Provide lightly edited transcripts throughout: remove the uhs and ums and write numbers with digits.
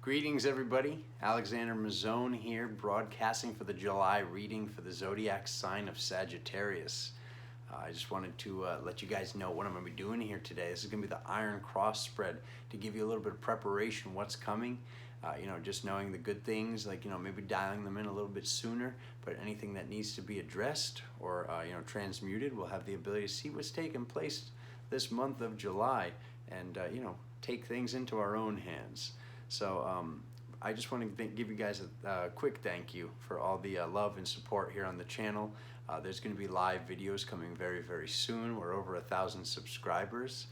Greetings everybody, Alexander Mazzone here, broadcasting for the July reading for the zodiac sign of Sagittarius. I just wanted to let you guys know what I'm going to be doing here today. This is going to be the Iron Cross spread to give you a little bit of preparation, what's coming. Just knowing the good things, like, maybe dialing them in a little bit sooner, but anything that needs to be addressed or, transmuted, we'll have the ability to see what's taking place this month of July and, take things into our own hands. So I just want to give you guys a quick thank you for all the love and support here on the channel. There's going to be live videos coming very, very soon. We're over 1,000 subscribers.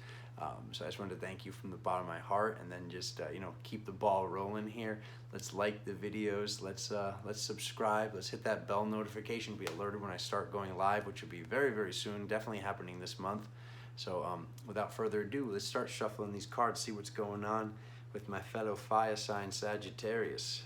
So I just wanted to thank you from the bottom of my heart, and then just keep the ball rolling here. Let's like the videos. Let's subscribe. Let's hit that bell notification to be alerted when I start going live, which will be very, very soon. Definitely happening this month. So without further ado, let's start shuffling these cards, see what's going on with my fellow fire sign Sagittarius.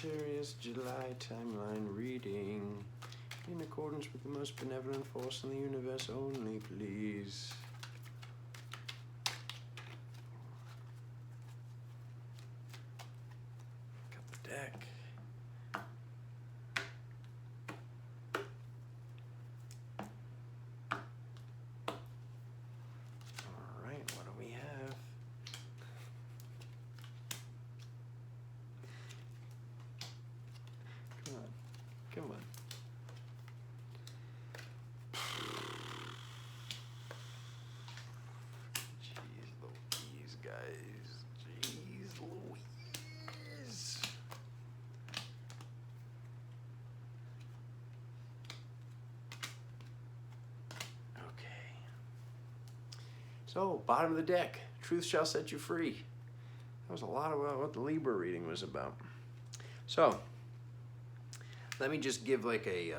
Sagittarius July timeline reading in accordance with the most benevolent force in the universe only, please. Got the deck. All right, what do we have? Come on. Jeez Louise, guys. Jeez Louise. Okay. So, bottom of the deck. Truth shall set you free. That was a lot of what the Libra reading was about. So, let me just give like a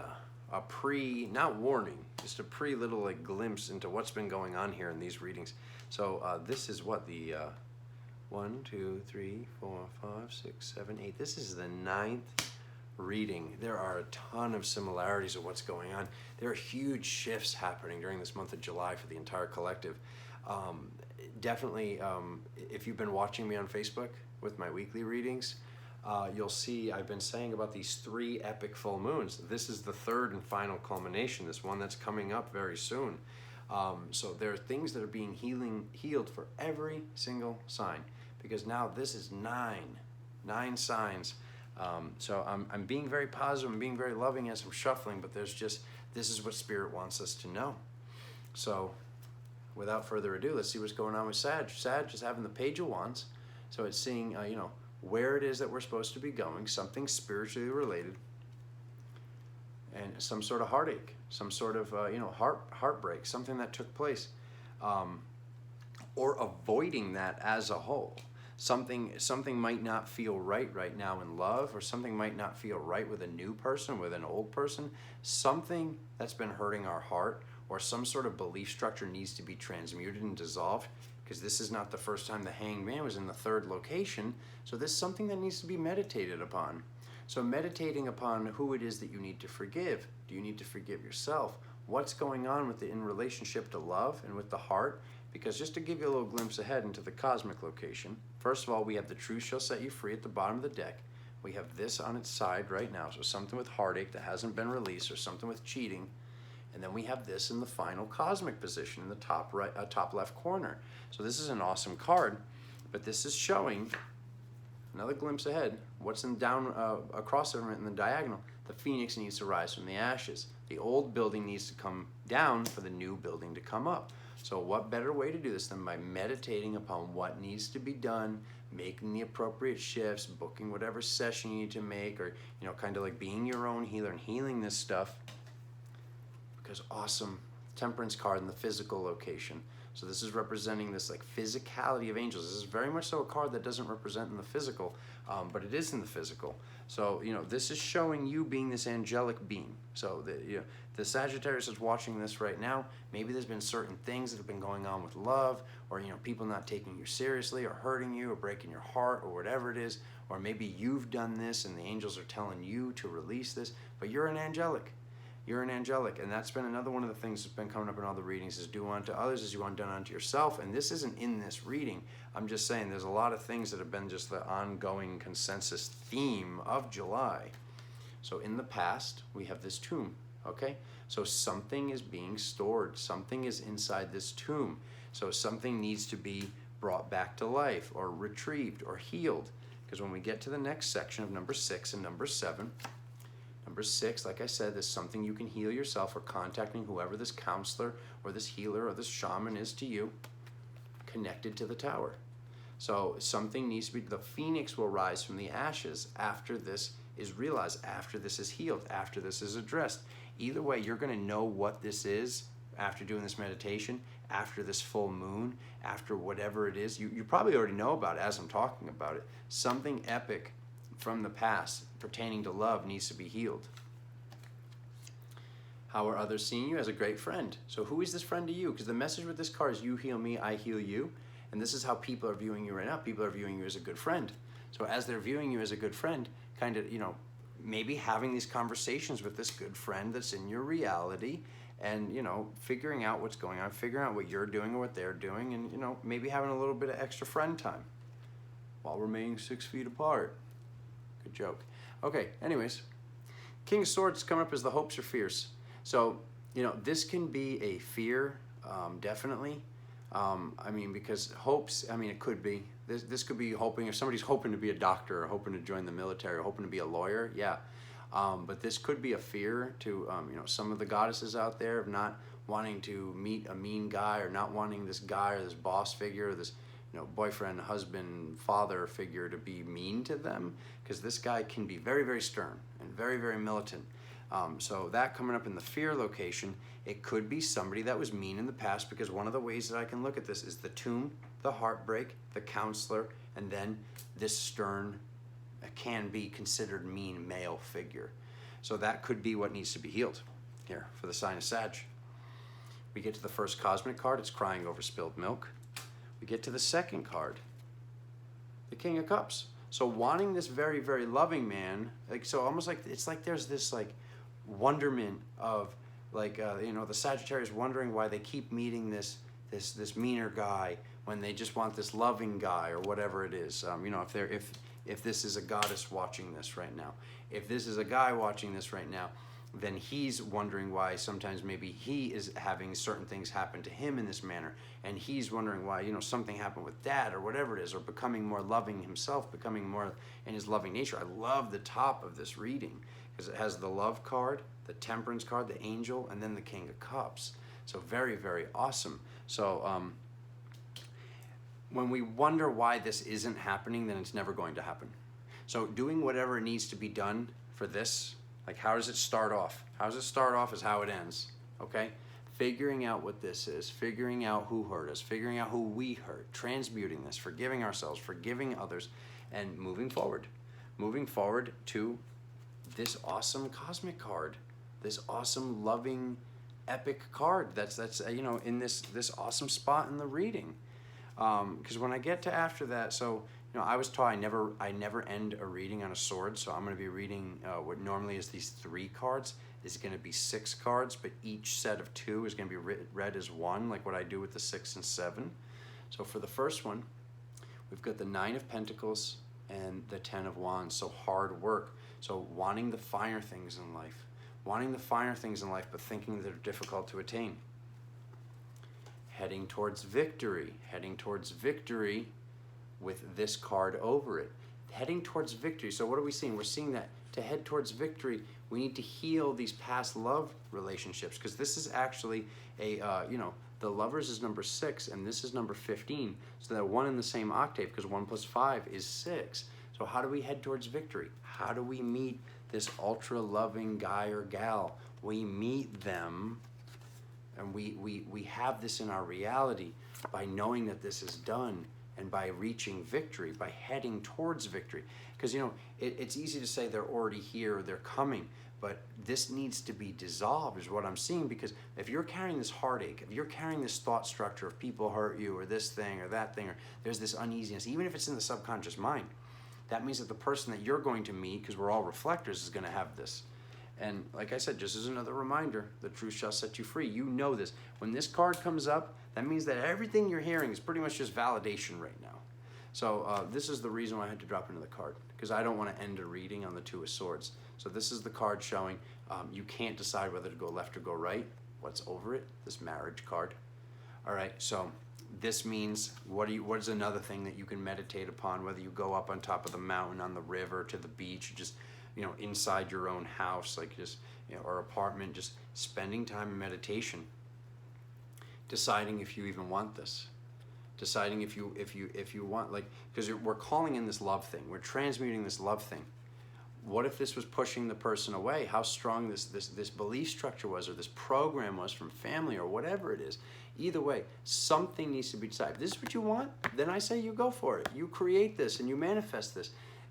not warning, just a little like glimpse into what's been going on here in these readings. So this is what the 1, 2, 3, 4, 5, 6, 7, 8. This is the 9th reading. There are a ton of similarities of what's going on. There are huge shifts happening during this month of July for the entire collective. Definitely, if you've been watching me on Facebook with my weekly readings, you'll see I've been saying about these 3 epic full moons. This is the 3rd and final culmination, this one that's coming up very soon. So there are things that are being healed for every single sign, because now this is 9 signs. So I'm being very positive, I'm being very loving as I'm shuffling, but this is what Spirit wants us to know. So without further ado, let's see what's going on with Sag. Sag is having the Page of Wands, so it's seeing, where it is that we're supposed to be going, something spiritually related, and some sort of heartache, some sort of heartbreak, something that took place, or avoiding that as a whole. Something might not feel right now in love, or something might not feel right with a new person, with an old person. Something that's been hurting our heart, or some sort of belief structure needs to be transmuted and dissolved, because this is not the first time the Hanged Man was in the 3rd location. So this is something that needs to be meditated upon. So meditating upon who it is that you need to forgive. Do you need to forgive yourself? What's going on with it in relationship to love and with the heart? Because just to give you a little glimpse ahead into the cosmic location, first of all, we have the Truth shall set you free at the bottom of the deck. We have this on its side right now, so something with heartache that hasn't been released, or something with cheating. And then we have this in the final cosmic position in the top right, top left corner. So this is an awesome card, but this is showing another glimpse ahead. What's in down across in the diagonal? The phoenix needs to rise from the ashes. The old building needs to come down for the new building to come up. So what better way to do this than by meditating upon what needs to be done, making the appropriate shifts, booking whatever session you need to make, or, you know, kind of like being your own healer and healing this stuff. Because awesome Temperance card in the physical location. So this is representing this like physicality of angels. This is very much so a card that doesn't represent in the physical, but it is in the physical. So, you know, this is showing you being this angelic being. So the Sagittarius is watching this right now. Maybe there's been certain things that have been going on with love, or, you know, people not taking you seriously, or hurting you, or breaking your heart, or whatever it is. Or maybe you've done this and the angels are telling you to release this, but you're an angelic. You're an angelic, and that's been another one of the things that's been coming up in all the readings, is do unto others as you want done unto yourself. And this isn't in this reading. I'm just saying there's a lot of things that have been just the ongoing consensus theme of July. So in the past, we have this tomb, okay? So something is being stored. Something is inside this tomb. So something needs to be brought back to life, or retrieved, or healed. Because when we get to the next section of number 6 and number 7, number 6, like I said, there's something you can heal yourself, or contacting whoever this counselor or this healer or this shaman is to you, connected to the tower. So something needs to be, the phoenix will rise from the ashes after this is realized, after this is healed, after this is addressed. Either way, you're going to know what this is after doing this meditation, after this full moon, after whatever it is. You probably already know about it as I'm talking about it. Something epic from the past pertaining to love needs to be healed. How are others seeing you? As a great friend. So who is this friend to you? Because the message with this card is you heal me, I heal you. And this is how people are viewing you right now. People are viewing you as a good friend. So as they're viewing you as a good friend, kind of, you know, maybe having these conversations with this good friend that's in your reality, and, you know, figuring out what's going on, figuring out what you're doing or what they're doing, and, you know, maybe having a little bit of extra friend time while remaining 6 feet apart. Good joke. Okay, anyways, King of Swords coming up as the hopes or fears. So, you know, this can be a fear, definitely. I mean, because hopes, I mean, it could be. This could be hoping, if somebody's hoping to be a doctor, or hoping to join the military, or hoping to be a lawyer, yeah. But this could be a fear to, you know, some of the goddesses out there of not wanting to meet a mean guy, or not wanting this guy or this boss figure, or this, you know, boyfriend, husband, father figure to be mean to them, because this guy can be very, very stern and very, very militant. So that coming up in the fear location, it could be somebody that was mean in the past, because one of the ways that I can look at this is the tomb, the heartbreak, the counselor, and then this stern, can be considered mean male figure. So that could be what needs to be healed here for the sign of Sag. We get to the first cosmic card, it's crying over spilled milk. We get to the second card, the King of Cups. So wanting this very, very loving man, like, so almost like, it's like there's this like wonderment of like, you know, the Sagittarius wondering why they keep meeting this meaner guy when they just want this loving guy, or whatever it is. You know, if this is a goddess watching this right now, if this is a guy watching this right now, then he's wondering why sometimes maybe he is having certain things happen to him in this manner, and he's wondering why, you know, something happened with dad, or whatever it is, or becoming more loving himself, becoming more in his loving nature. I love the top of this reading because it has the love card, the temperance card, the angel, and then the King of Cups. So very, very awesome. So when we wonder why this isn't happening, then it's never going to happen. So doing whatever needs to be done for this, like how does it start off? How does it start off is how it ends, okay? Figuring out what this is, figuring out who hurt us, figuring out who we hurt, transmuting this, forgiving ourselves, forgiving others, and moving forward. Moving forward to this awesome cosmic card, this awesome, loving, epic card that's you know, in this awesome spot in the reading. Because when I get to after that, so, you know, I was taught I never end a reading on a sword, so I'm going to be reading what normally is these 3 cards. Is going to be 6 cards, but each set of 2 is going to be read as 1, like what I do with the 6 and 7. So for the first one, we've got the 9 of Pentacles and the 10 of Wands, so hard work. So wanting the finer things in life. Wanting the finer things in life, but thinking they're difficult to attain. Heading towards victory with this card over it. Heading towards victory. So what are we seeing? We're seeing that to head towards victory, we need to heal these past love relationships, because this is actually a, you know, The Lovers is number 6, and this is number 15. So they're one in the same octave, because 1 plus 5 is 6. So how do we head towards victory? How do we meet this ultra-loving guy or gal? We meet them, and we have this in our reality by knowing that this is done, and by reaching victory, by heading towards victory. Because, you know, it's easy to say they're already here or they're coming, but this needs to be dissolved is what I'm seeing. Because if you're carrying this heartache, if you're carrying this thought structure of people hurt you or this thing or that thing, or there's this uneasiness, even if it's in the subconscious mind, that means that the person that you're going to meet, because we're all reflectors, is going to have this. And like I said, just as another reminder, the truth shall set you free. You know this. When this card comes up, that means that everything you're hearing is pretty much just validation right now. So this is the reason why I had to drop into the card, because I don't want to end a reading on the Two of Swords. So this is the card showing you can't decide whether to go left or go right. What's over it? This marriage card. All right, so this means what is another thing that you can meditate upon, whether you go up on top of the mountain, on the river, to the beach, just, you know, inside your own house, like just, you know, or apartment, just spending time in meditation, deciding if you even want this, deciding if you want, like, because we're calling in this love thing, we're transmuting this love thing. What if this was pushing the person away? How strong this belief structure was, or this program was from family, or whatever it is. Either way, something needs to be decided. If this is what you want, then I say you go for it. You create this and you manifest this.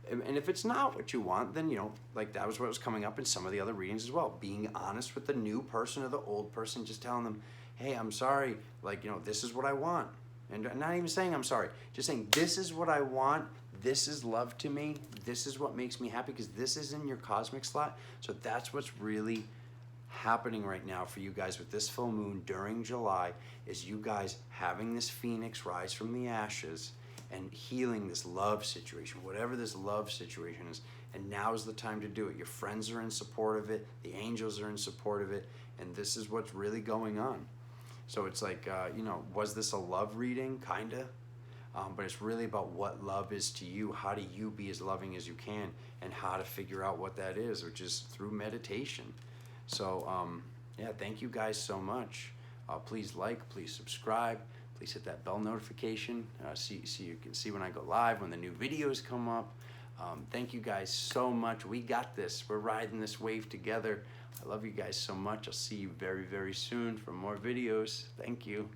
And if it's not what you want, then, you know, like that was what was coming up in some of the other readings as well. Being honest with the new person or the old person, just telling them, hey, I'm sorry, like, you know, this is what I want. And not even saying I'm sorry, just saying this is what I want. This is love to me. This is what makes me happy, because this is in your cosmic slot. So that's what's really happening right now for you guys with this full moon during July, is you guys having this phoenix rise from the ashes and healing this love situation, whatever this love situation is. And now is the time to do it. Your friends are in support of it. The angels are in support of it. And this is what's really going on. So it's like, you know, was this a love reading? Kinda. But it's really about what love is to you. How do you be as loving as you can, and how to figure out what that is, which is through meditation. So yeah, thank you guys so much. Please like, please subscribe, please hit that bell notification. So you can see when I go live, when the new videos come up. Thank you guys so much. We got this. We're riding this wave together. I love you guys so much. I'll see you very, very soon for more videos. Thank you.